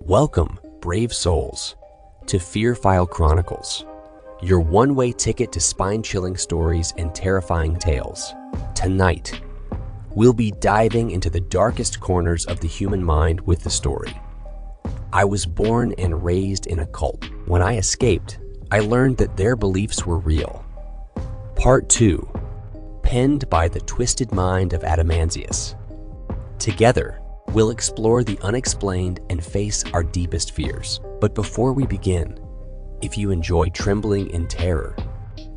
Welcome, brave souls, to Fear File Chronicles, your one-way ticket to spine-chilling stories and terrifying tales. Tonight, we'll be diving into the darkest corners of the human mind with the story. I was born and raised in a cult. When I escaped, I learned that their beliefs were real. Part 2, penned by the twisted mind of Adamantius. Together, we'll explore the unexplained and face our deepest fears. But before we begin, if you enjoy trembling in terror,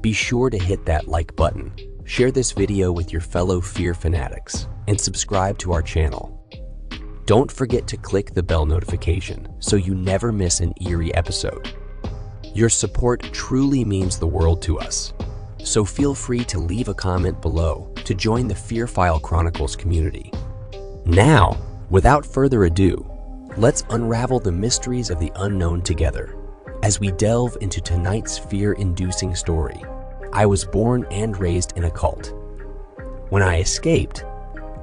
be sure to hit that like button, share this video with your fellow fear fanatics, and subscribe to our channel. Don't forget to click the bell notification so you never miss an eerie episode. Your support truly means the world to us, so feel free to leave a comment below to join the Fear File Chronicles community. Now, without further ado, let's unravel the mysteries of the unknown together as we delve into tonight's fear-inducing story. I was born and raised in a cult. When I escaped,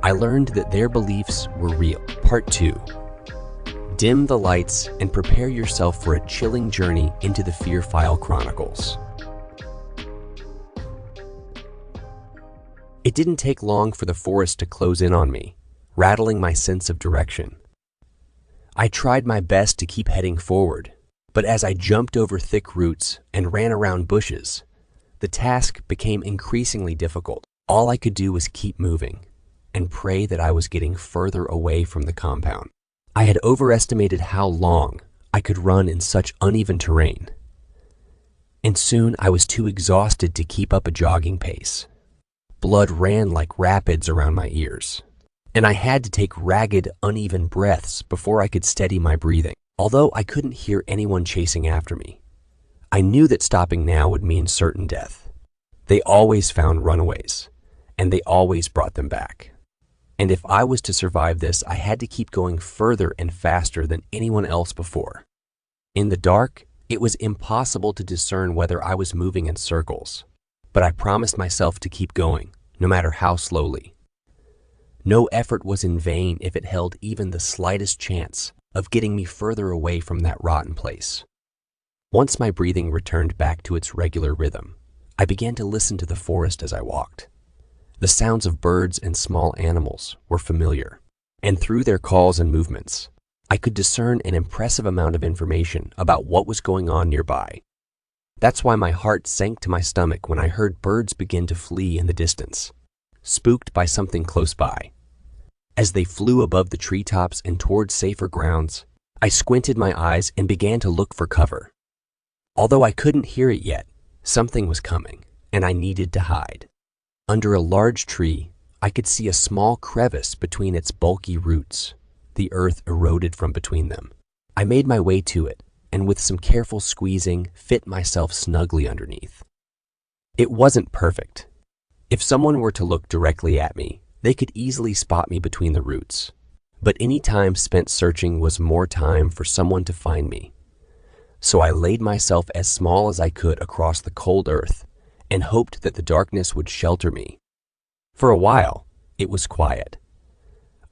I learned that their beliefs were real. Part 2. Dim the lights and prepare yourself for a chilling journey into the Fear File Chronicles. It didn't take long for the forest to close in on me, rattling my sense of direction. I tried my best to keep heading forward, but as I jumped over thick roots and ran around bushes, the task became increasingly difficult. All I could do was keep moving and pray that I was getting further away from the compound. I had overestimated how long I could run in such uneven terrain, and soon I was too exhausted to keep up a jogging pace. Blood ran like rapids around my ears, and I had to take ragged, uneven breaths before I could steady my breathing. Although I couldn't hear anyone chasing after me, I knew that stopping now would mean certain death. They always found runaways, and they always brought them back. And if I was to survive this, I had to keep going further and faster than anyone else before. In the dark, it was impossible to discern whether I was moving in circles, but I promised myself to keep going, no matter how slowly. No effort was in vain if it held even the slightest chance of getting me further away from that rotten place. Once my breathing returned back to its regular rhythm, I began to listen to the forest as I walked. The sounds of birds and small animals were familiar, and through their calls and movements, I could discern an impressive amount of information about what was going on nearby. That's why my heart sank to my stomach when I heard birds begin to flee in the distance, spooked by something close by. As they flew above the treetops and toward safer grounds, I squinted my eyes and began to look for cover. Although I couldn't hear it yet, something was coming, and I needed to hide. Under a large tree, I could see a small crevice between its bulky roots. The earth eroded from between them. I made my way to it, and with some careful squeezing, fit myself snugly underneath. It wasn't perfect. If someone were to look directly at me, they could easily spot me between the roots. But any time spent searching was more time for someone to find me. So I laid myself as small as I could across the cold earth and hoped that the darkness would shelter me. For a while, it was quiet.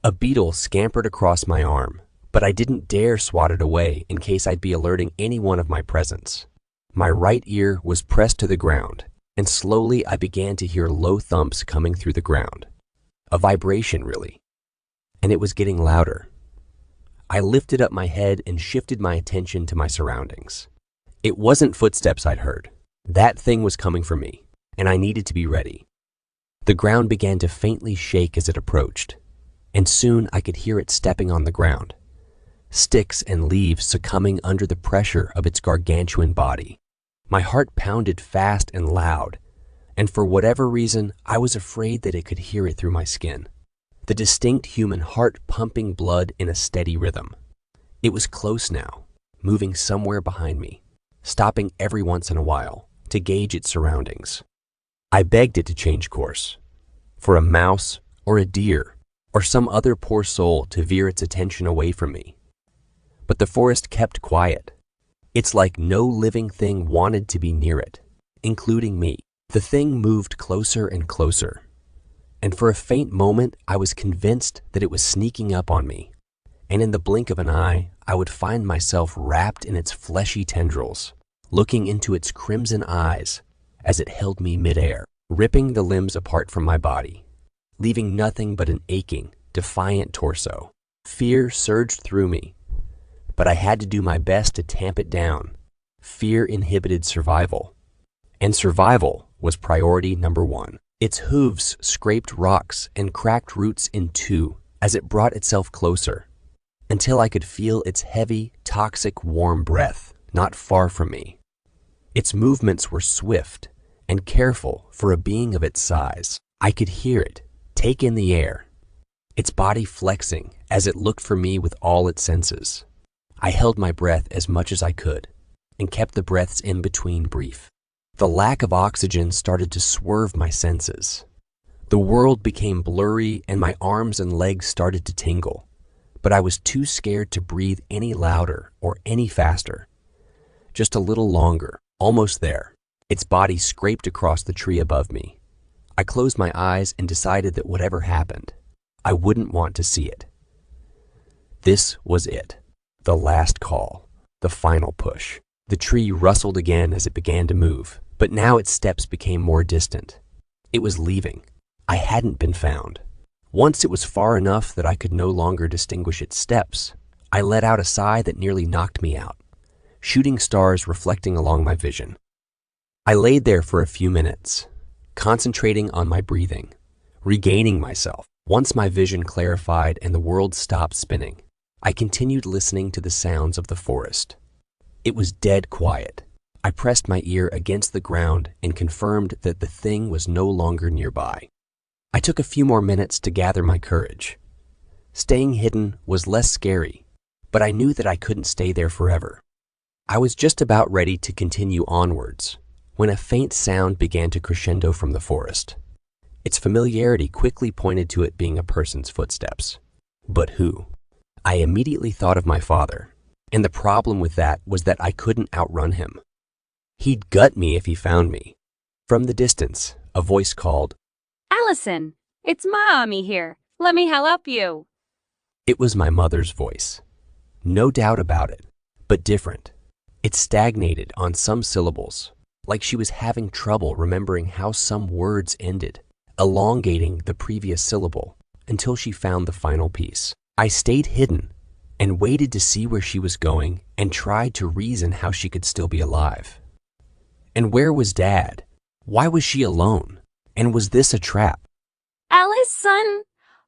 A beetle scampered across my arm, but I didn't dare swat it away in case I'd be alerting anyone of my presence. My right ear was pressed to the ground, and slowly I began to hear low thumps coming through the ground. A vibration, really. And it was getting louder. I lifted up my head and shifted my attention to my surroundings. It wasn't footsteps I'd heard. That thing was coming for me, and I needed to be ready. The ground began to faintly shake as it approached, and soon I could hear it stepping on the ground, sticks and leaves succumbing under the pressure of its gargantuan body. My heart pounded fast and loud, and for whatever reason, I was afraid that it could hear it through my skin. The distinct human heart pumping blood in a steady rhythm. It was close now, moving somewhere behind me, stopping every once in a while to gauge its surroundings. I begged it to change course, for a mouse or a deer or some other poor soul to veer its attention away from me. But the forest kept quiet. It's like no living thing wanted to be near it, including me. The thing moved closer and closer, and for a faint moment I was convinced that it was sneaking up on me. and in the blink of an eye, I would find myself wrapped in its fleshy tendrils, looking into its crimson eyes as it held me midair, ripping the limbs apart from my body, leaving nothing but an aching, defiant torso. Fear surged through me, but I had to do my best to tamp it down. Fear inhibited survival, and survival was priority number one. Its hooves scraped rocks and cracked roots in two as it brought itself closer, until I could feel its heavy, toxic, warm breath not far from me. Its movements were swift and careful for a being of its size. I could hear it take in the air, its body flexing as it looked for me with all its senses. I held my breath as much as I could and kept the breaths in between brief. The lack of oxygen started to swerve my senses. The world became blurry and my arms and legs started to tingle, but I was too scared to breathe any louder or any faster. Just a little longer, almost there. Its body scraped across the tree above me. I closed my eyes and decided that whatever happened, I wouldn't want to see it. This was it. The last call. The final push. The tree rustled again as it began to move, but now its steps became more distant. It was leaving. I hadn't been found. Once it was far enough that I could no longer distinguish its steps, I let out a sigh that nearly knocked me out, shooting stars reflecting along my vision. I laid there for a few minutes, concentrating on my breathing, regaining myself. Once my vision clarified and the world stopped spinning, I continued listening to the sounds of the forest. It was dead quiet. I pressed my ear against the ground and confirmed that the thing was no longer nearby. I took a few more minutes to gather my courage. Staying hidden was less scary, but I knew that I couldn't stay there forever. I was just about ready to continue onwards when a faint sound began to crescendo from the forest. Its familiarity quickly pointed to it being a person's footsteps. But who? I immediately thought of my father, and the problem with that was that I couldn't outrun him. He'd gut me if he found me. From the distance, a voice called, "Allison, it's Mommy here. Let me help you." It was my mother's voice. No doubt about it, but different. It stagnated on some syllables, like she was having trouble remembering how some words ended, elongating the previous syllable until she found the final piece. I stayed hidden and waited to see where she was going and tried to reason how she could still be alive. And where was Dad? Why was she alone? And was this a trap? "Allison,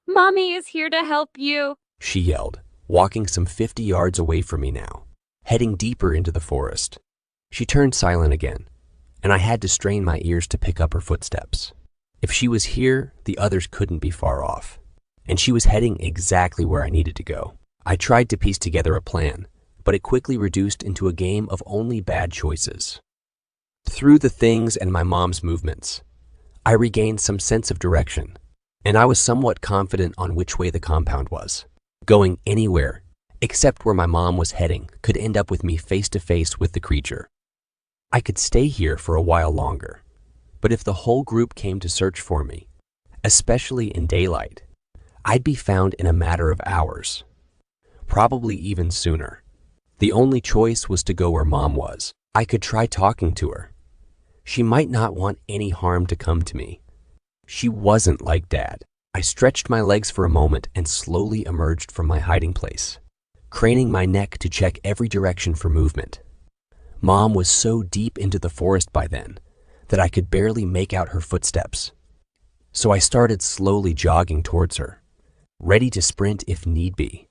Mommy is here to help you," she yelled, walking some 50 yards away from me now, heading deeper into the forest. She turned silent again, and I had to strain my ears to pick up her footsteps. If she was here, the others couldn't be far off, and she was heading exactly where I needed to go. I tried to piece together a plan, but it quickly reduced into a game of only bad choices. Through the things and my mom's movements, I regained some sense of direction, and I was somewhat confident on which way the compound was. Going anywhere, except where my mom was heading, could end up with me face to face with the creature. I could stay here for a while longer, but if the whole group came to search for me, especially in daylight, I'd be found in a matter of hours, probably even sooner. The only choice was to go where Mom was. I could try talking to her. She might not want any harm to come to me. She wasn't like Dad. I stretched my legs for a moment and slowly emerged from my hiding place, craning my neck to check every direction for movement. Mom was so deep into the forest by then that I could barely make out her footsteps. So I started slowly jogging towards her, ready to sprint if need be.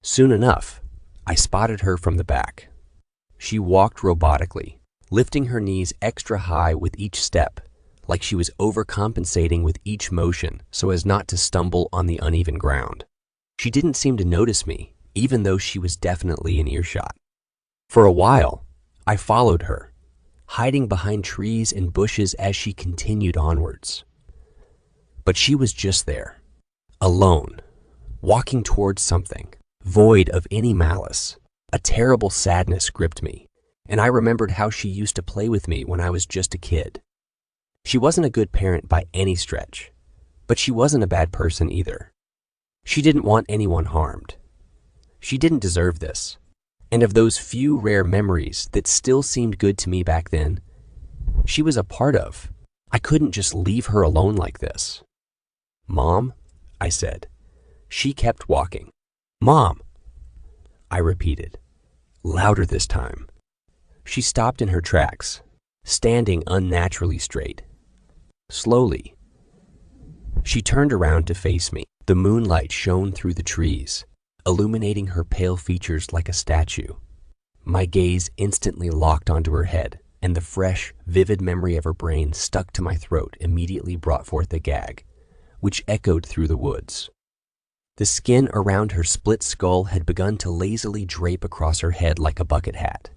Soon enough, I spotted her from the back. She walked robotically, lifting her knees extra high with each step, like she was overcompensating with each motion so as not to stumble on the uneven ground. She didn't seem to notice me, even though she was definitely in earshot. For a while, I followed her, hiding behind trees and bushes as she continued onwards. But she was just there, alone, walking towards something, void of any malice. A terrible sadness gripped me, and I remembered how she used to play with me when I was just a kid. She wasn't a good parent by any stretch, but she wasn't a bad person either. She didn't want anyone harmed. She didn't deserve this. And of those few rare memories that still seemed good to me back then, she was a part of. I couldn't just leave her alone like this. "Mom," I said. She kept walking. "Mom," I repeated, louder this time. She stopped in her tracks, standing unnaturally straight. Slowly, she turned around to face me. The moonlight shone through the trees, illuminating her pale features like a statue. My gaze instantly locked onto her head, and the fresh, vivid memory of her brain stuck to my throat immediately brought forth a gag, which echoed through the woods. The skin around her split skull had begun to lazily drape across her head like a bucket hat.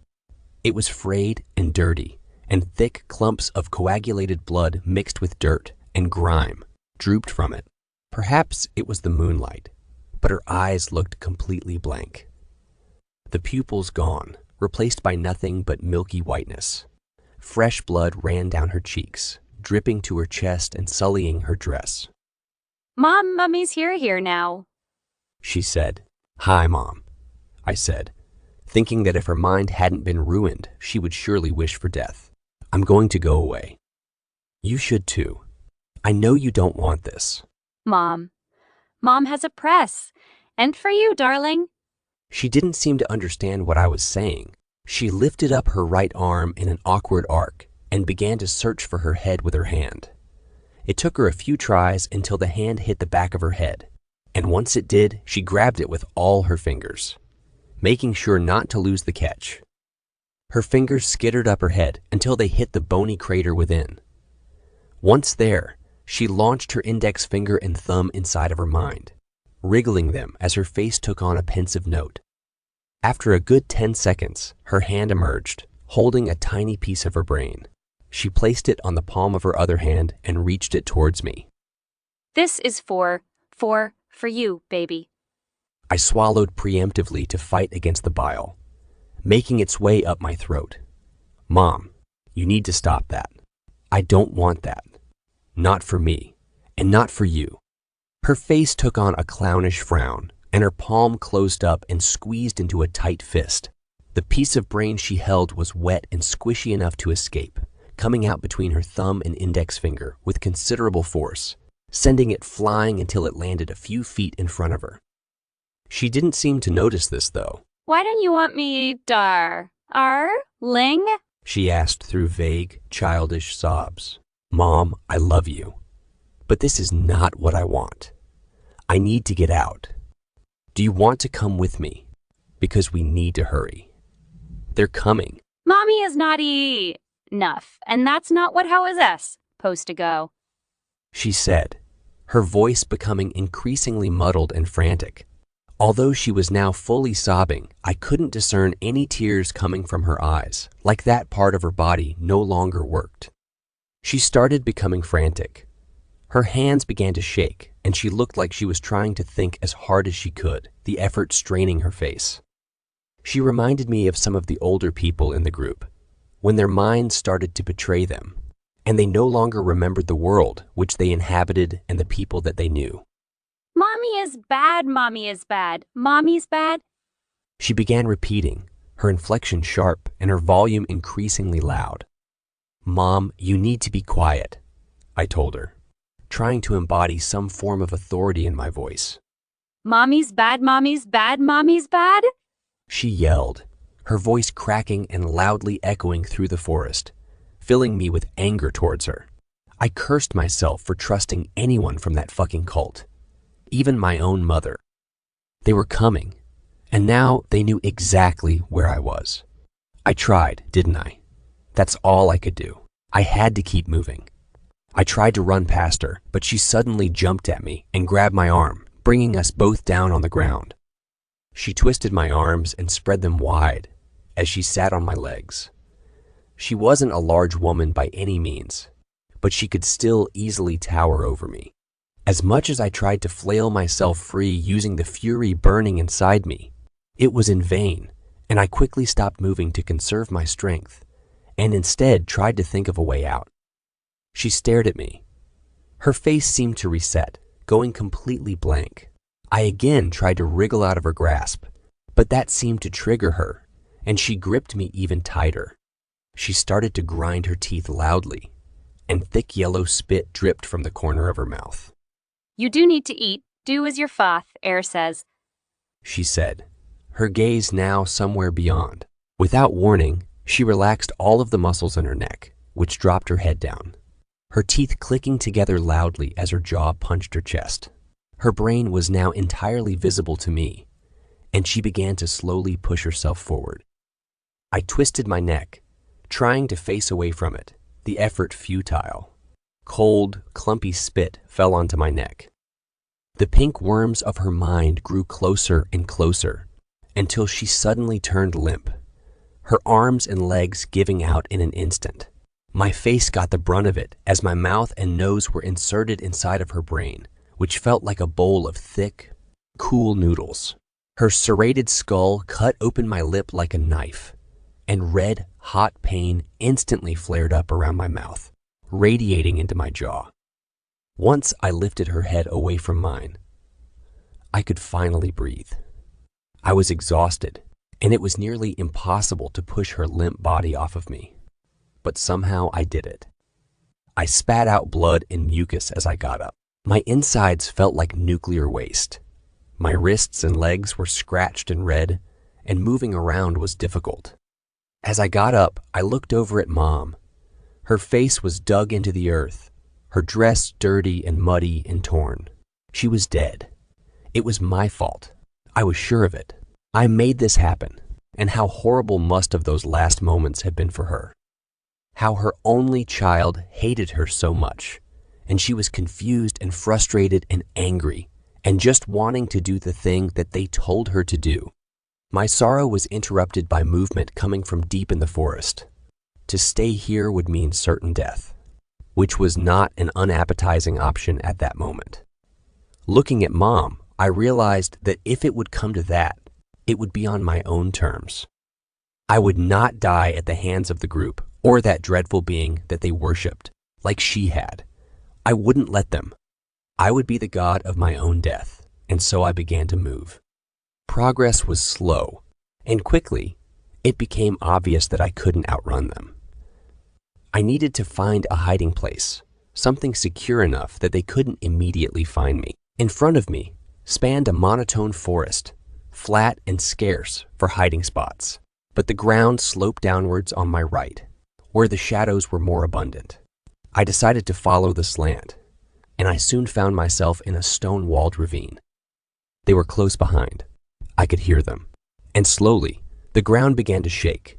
It was frayed and dirty, and thick clumps of coagulated blood mixed with dirt and grime drooped from it. Perhaps it was the moonlight, but her eyes looked completely blank. The pupils gone, replaced by nothing but milky whiteness. Fresh blood ran down her cheeks, dripping to her chest and sullying her dress. Mom, Mummy's here now. She said. "Hi, Mom," I said, thinking that if her mind hadn't been ruined, she would surely wish for death. "I'm going to go away. You should too. I know you don't want this." Mom has a press. And for you, darling. She didn't seem to understand what I was saying. She lifted up her right arm in an awkward arc and began to search for her head with her hand. It took her a few tries until the hand hit the back of her head, and once it did, she grabbed it with all her fingers, making sure not to lose the catch. Her fingers skittered up her head until they hit the bony crater within. Once there, she launched her index finger and thumb inside of her mind, wriggling them as her face took on a pensive note. After a good 10 seconds, her hand emerged, holding a tiny piece of her brain. She placed it on the palm of her other hand and reached it towards me. This is for you, baby. I swallowed preemptively to fight against the bile, making its way up my throat. "Mom, you need to stop that. I don't want that. Not for me, and not for you." Her face took on a clownish frown, and her palm closed up and squeezed into a tight fist. The piece of brain she held was wet and squishy enough to escape, coming out between her thumb and index finger with considerable force, sending it flying until it landed a few feet in front of her. She didn't seem to notice this, though. "Why don't you want me, Ling?" She asked through vague, childish sobs. "Mom, I love you. But this is not what I want. I need to get out. Do you want to come with me? Because we need to hurry. They're coming." Mommy is naughty enough, and that's not what how is us supposed to go, she said, her voice becoming increasingly muddled and frantic. Although she was now fully sobbing, I couldn't discern any tears coming from her eyes, like that part of her body no longer worked. She started becoming frantic. Her hands began to shake, and she looked like she was trying to think as hard as she could, the effort straining her face. She reminded me of some of the older people in the group, when their minds started to betray them, and they no longer remembered the world which they inhabited and the people that they knew. Mommy is bad, Mommy is bad, Mommy's bad. She began repeating, her inflection sharp and her volume increasingly loud. "Mom, you need to be quiet," I told her, trying to embody some form of authority in my voice. Mommy's bad, Mommy's bad, Mommy's bad? She yelled, her voice cracking and loudly echoing through the forest, filling me with anger towards her. I cursed myself for trusting anyone from that fucking cult, even my own mother. They were coming, and now they knew exactly where I was. I tried, didn't I? That's all I could do. I had to keep moving. I tried to run past her, but she suddenly jumped at me and grabbed my arm, bringing us both down on the ground. She twisted my arms and spread them wide as she sat on my legs. She wasn't a large woman by any means, but she could still easily tower over me. As much as I tried to flail myself free using the fury burning inside me, it was in vain, and I quickly stopped moving to conserve my strength, and instead tried to think of a way out. She stared at me. Her face seemed to reset, going completely blank. I again tried to wriggle out of her grasp, But that seemed to trigger her, and she gripped me even tighter. She started to grind her teeth loudly, and thick yellow spit dripped from the corner of her mouth. You do need to eat. Do as your fath, Air says, she said, her gaze now somewhere beyond. Without warning, she relaxed all of the muscles in her neck, which dropped her head down, her teeth clicking together loudly as her jaw punched her chest. Her brain was now entirely visible to me, and she began to slowly push herself forward. I twisted my neck, trying to face away from it, the effort futile. Cold, clumpy spit fell onto my neck. The pink worms of her mind grew closer and closer until she suddenly turned limp, her arms and legs giving out in an instant. My face got the brunt of it as my mouth and nose were inserted inside of her brain, which felt like a bowl of thick, cool noodles. Her serrated skull cut open my lip like a knife, and red, hot pain instantly flared up around my mouth, radiating into my jaw. Once I lifted her head away from mine, I could finally breathe. I was exhausted, and it was nearly impossible to push her limp body off of me. But somehow I did it. I spat out blood and mucus as I got up. My insides felt like nuclear waste. My wrists and legs were scratched and red, and moving around was difficult. As I got up, I looked over at Mom. Her face was dug into the earth, her dress dirty and muddy and torn. She was dead. It was my fault. I was sure of it. I made this happen, and how horrible must have those last moments have been for her. How her only child hated her so much, and she was confused and frustrated and angry, and just wanting to do the thing that they told her to do. My sorrow was interrupted by movement coming from deep in the forest. To stay here would mean certain death, which was not an unappetizing option at that moment. Looking at Mom, I realized that if it would come to that, it would be on my own terms. I would not die at the hands of the group or that dreadful being that they worshipped, like she had. I wouldn't let them. I would be the god of my own death, and so I began to move. Progress was slow, and quickly, it became obvious that I couldn't outrun them. I needed to find a hiding place, something secure enough that they couldn't immediately find me. In front of me spanned a monotone forest, flat and scarce for hiding spots, but the ground sloped downwards on my right, where the shadows were more abundant. I decided to follow the slant, and I soon found myself in a stone-walled ravine. They were close behind. I could hear them, and slowly, the ground began to shake,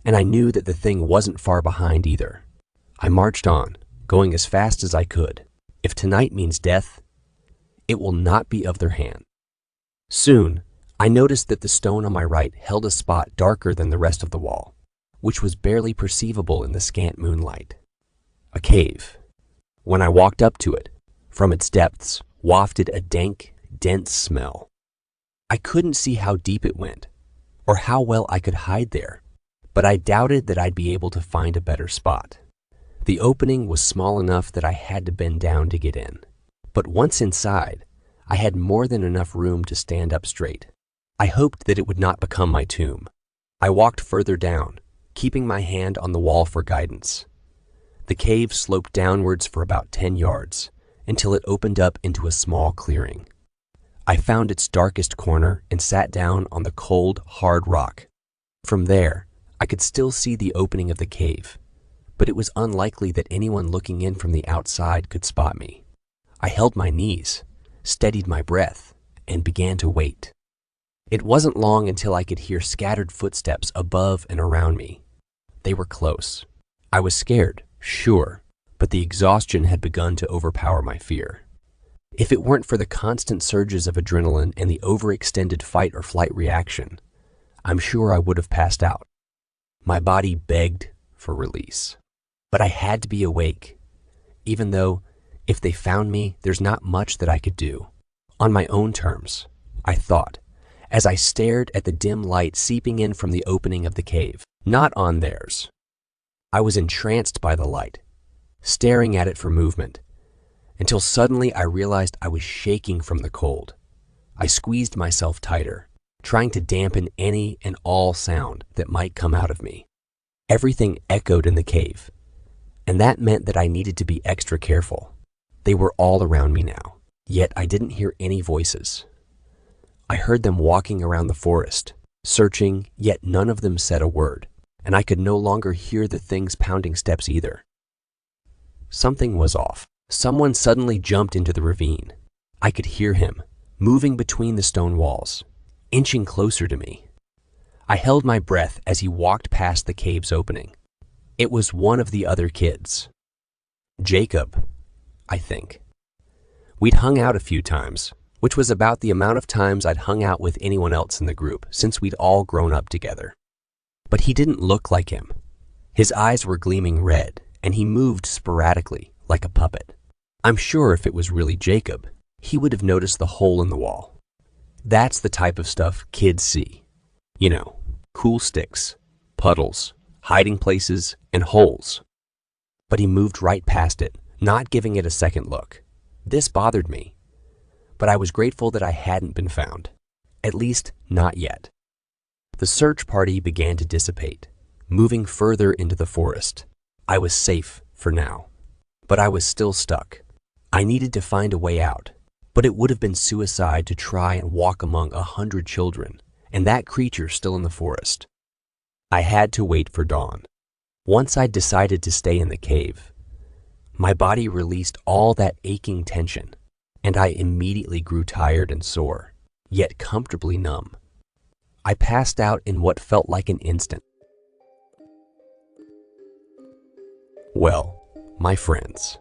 and I knew that the thing wasn't far behind either. I marched on, going as fast as I could. If tonight means death, it will not be of their hand. Soon, I noticed that the stone on my right held a spot darker than the rest of the wall, which was barely perceivable in the scant moonlight. A cave. When I walked up to it, from its depths wafted a dank, dense smell. I couldn't see how deep it went, or how well I could hide there, but I doubted that I'd be able to find a better spot. The opening was small enough that I had to bend down to get in, but once inside, I had more than enough room to stand up straight. I hoped that it would not become my tomb. I walked further down, keeping my hand on the wall for guidance. The cave sloped downwards for about 10 yards, until it opened up into a small clearing. I found its darkest corner and sat down on the cold, hard rock. From there, I could still see the opening of the cave, but it was unlikely that anyone looking in from the outside could spot me. I held my knees, steadied my breath, and began to wait. It wasn't long until I could hear scattered footsteps above and around me. They were close. I was scared, sure, but the exhaustion had begun to overpower my fear. If it weren't for the constant surges of adrenaline and the overextended fight or flight reaction, I'm sure I would have passed out. My body begged for release. But I had to be awake, even though, if they found me, there's not much that I could do. On my own terms, I thought, as I stared at the dim light seeping in from the opening of the cave, not on theirs. I was entranced by the light, staring at it for movement, until suddenly I realized I was shaking from the cold. I squeezed myself tighter, trying to dampen any and all sound that might come out of me. Everything echoed in the cave, and that meant that I needed to be extra careful. They were all around me now, yet I didn't hear any voices. I heard them walking around the forest, searching, yet none of them said a word, and I could no longer hear the thing's pounding steps either. Something was off. Someone suddenly jumped into the ravine. I could hear him, moving between the stone walls, inching closer to me. I held my breath as he walked past the cave's opening. It was one of the other kids. Jacob, I think. We'd hung out a few times, which was about the amount of times I'd hung out with anyone else in the group since we'd all grown up together. But he didn't look like him. His eyes were gleaming red, and he moved sporadically, like a puppet. I'm sure if it was really Jacob, he would have noticed the hole in the wall. That's the type of stuff kids see. You know, cool sticks, puddles, hiding places, and holes. But he moved right past it, not giving it a second look. This bothered me, but I was grateful that I hadn't been found. At least, not yet. The search party began to dissipate, moving further into the forest. I was safe for now, but I was still stuck. I needed to find a way out, but it would have been suicide to try and walk among 100 children, and that creature still in the forest. I had to wait for dawn. Once I'd decided to stay in the cave, my body released all that aching tension, and I immediately grew tired and sore, yet comfortably numb. I passed out in what felt like an instant. Well, my friends,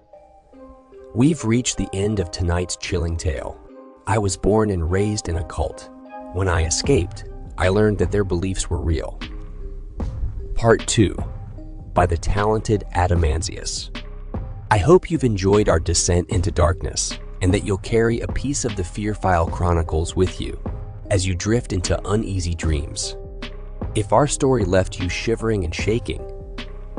we've reached the end of tonight's chilling tale. I was born and raised in a cult. When I escaped, I learned that their beliefs were real. Part 2, by the talented Adamansius. I hope you've enjoyed our descent into darkness, and that you'll carry a piece of the Fear File Chronicles with you as you drift into uneasy dreams. If our story left you shivering and shaking,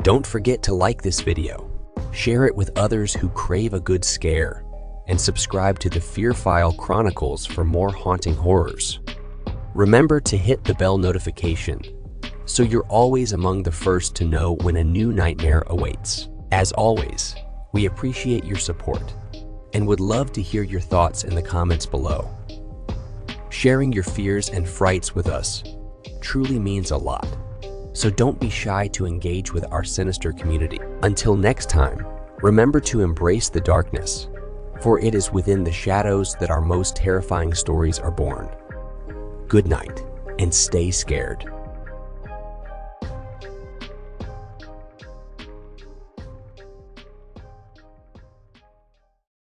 don't forget to like this video, share it with others who crave a good scare, and subscribe to the Fear File Chronicles for more haunting horrors. Remember to hit the bell notification so you're always among the first to know when a new nightmare awaits. As always, we appreciate your support and would love to hear your thoughts in the comments below. Sharing your fears and frights with us truly means a lot, so don't be shy to engage with our sinister community. Until next time, remember to embrace the darkness, for it is within the shadows that our most terrifying stories are born. Good night, and stay scared.